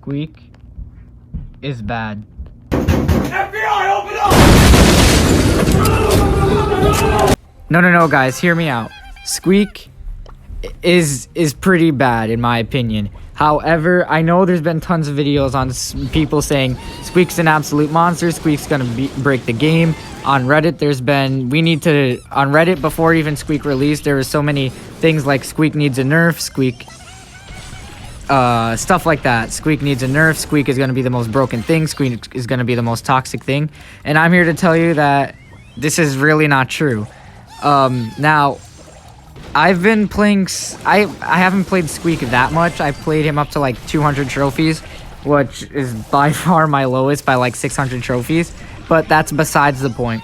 Squeak is bad. FBI, open up! No, guys, hear me out. Squeak is pretty bad in my opinion. However, I know there's been tons of videos on people saying Squeak's an absolute monster, Squeak's gonna break the game. On Reddit, on Reddit before even Squeak released, there was so many things like Squeak needs a nerf, Squeak, stuff like that. Squeak needs a nerf, Squeak is gonna be the most broken thing, Squeak is gonna be the most toxic thing. And I'm here to tell you that this is really not true. Now, I've been playing, I haven't played Squeak that much. I played him up to like 200 trophies, which is by far my lowest by like 600 trophies, but that's besides the point.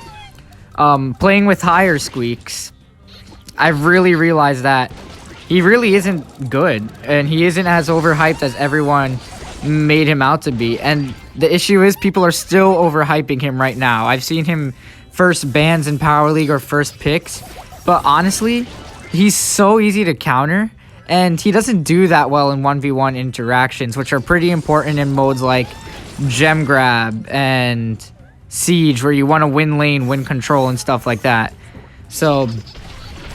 Playing with higher Squeaks, I've really realized that he really isn't good, and he isn't as overhyped as everyone made him out to be. And the issue is people are still overhyping him right now. I've seen him first bans in Power League or first picks, but honestly, he's so easy to counter, and he doesn't do that well in 1v1 interactions, which are pretty important in modes like Gem Grab and Siege, where you want to win lane, win control, and stuff like that. So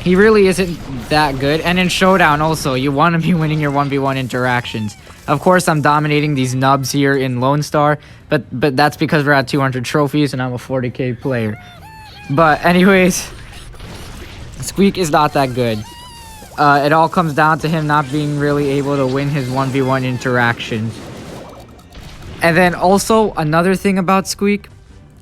he really isn't that good. And in Showdown also, you want to be winning your 1v1 interactions. Of course, I'm dominating these nubs here in Lone Star, but that's because we're at 200 trophies and I'm a 40k player. But anyways, Squeak is not that good. It all comes down to him not being really able to win his 1v1 interactions. And then also, another thing about Squeak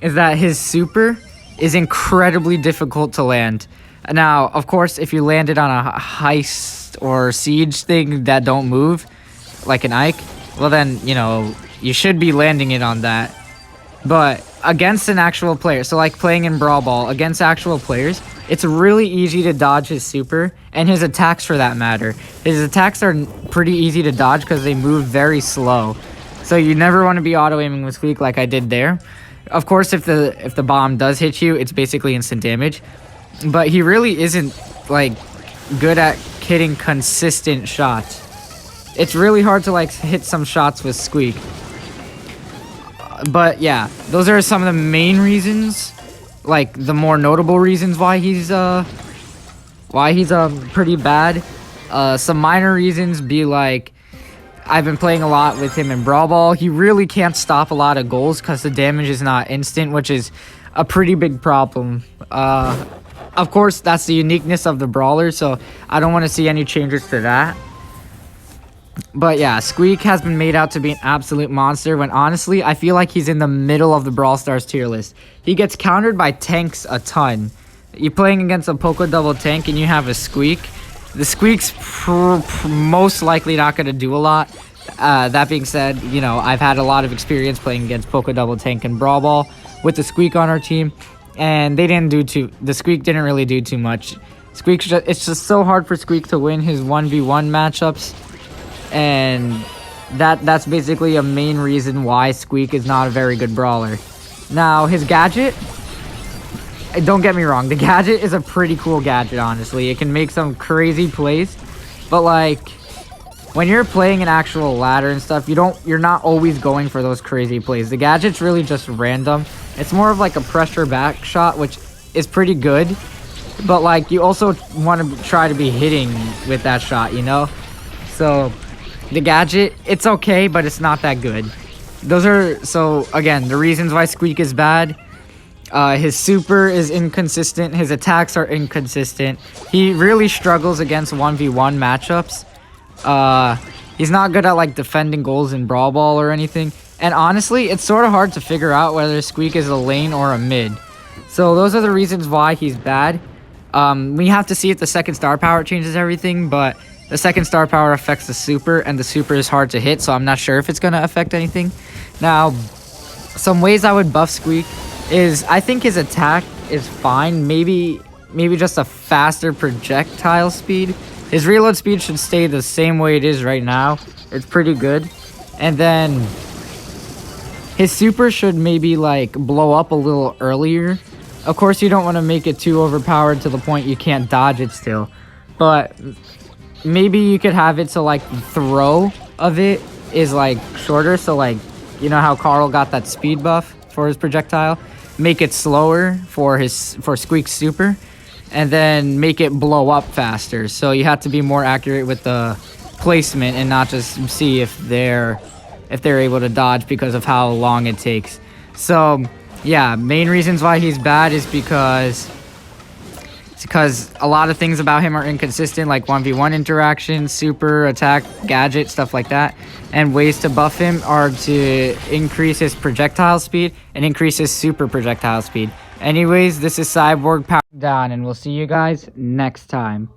is that his super is incredibly difficult to land. Now, of course, if you land it on a heist or siege thing that don't move, like an Ike, well then, you know, you should be landing it on that. But against an actual player, so like playing in Brawl Ball against actual players, it's really easy to dodge his super, and his attacks for that matter. His attacks are pretty easy to dodge because they move very slow. So you never want to be auto-aiming with Squeak like I did there. Of course, if the bomb does hit you, it's basically instant damage. But he really isn't, like, good at hitting consistent shots. It's really hard to, like, hit some shots with Squeak. But, yeah, those are some of the main reasons, like, the more notable reasons why he's pretty bad. Some minor reasons be, like, I've been playing a lot with him in Brawl Ball. He really can't stop a lot of goals because the damage is not instant, which is a pretty big problem. Of course, that's the uniqueness of the brawler, so I don't want to see any changes to that. But yeah, Squeak has been made out to be an absolute monster, when honestly, I feel like he's in the middle of the Brawl Stars tier list. He gets countered by tanks a ton. You're playing against a Poco double tank and you have a Squeak. The Squeak's most likely not going to do a lot. That being said, you know, I've had a lot of experience playing against Poco double tank and Brawl Ball with the Squeak on our team. And the Squeak didn't really do too much. It's just so hard for Squeak to win his 1v1 matchups. And that's basically a main reason why Squeak is not a very good brawler. Now, his gadget, don't get me wrong, the gadget is a pretty cool gadget, honestly. It can make some crazy plays. But, like, when you're playing an actual ladder and stuff, you're not always going for those crazy plays. The gadget's really just random. It's more of like a pressure back shot, which is pretty good. But, like, you also want to try to be hitting with that shot, you know? So the gadget, it's okay, but it's not that good. So again, the reasons why Squeak is bad. His super is inconsistent. His attacks are inconsistent. He really struggles against 1v1 matchups. He's not good at, like, defending goals in Brawl Ball or anything. And honestly, it's sort of hard to figure out whether Squeak is a lane or a mid. So those are the reasons why he's bad. We have to see if the second star power changes everything, but the second star power affects the super, and the super is hard to hit, so I'm not sure if it's going to affect anything. Now, some ways I would buff Squeak is, I think his attack is fine. Maybe just a faster projectile speed. His reload speed should stay the same way it is right now. It's pretty good. And then his super should maybe, like, blow up a little earlier. Of course, you don't want to make it too overpowered to the point you can't dodge it still. But maybe you could have it so, like, throw of it is like shorter. So like, you know how Carl got that speed buff for his projectile? Make it slower for Squeak's super, and then make it blow up faster. So you have to be more accurate with the placement and not just see if they're able to dodge because of how long it takes. So yeah, main reasons why he's bad is because a lot of things about him are inconsistent, like 1v1 interactions, super, attack, gadget, stuff like that. And ways to buff him are to increase his projectile speed and increase his super projectile speed. Anyways, this is Cyborg Power Down, and we'll see you guys next time.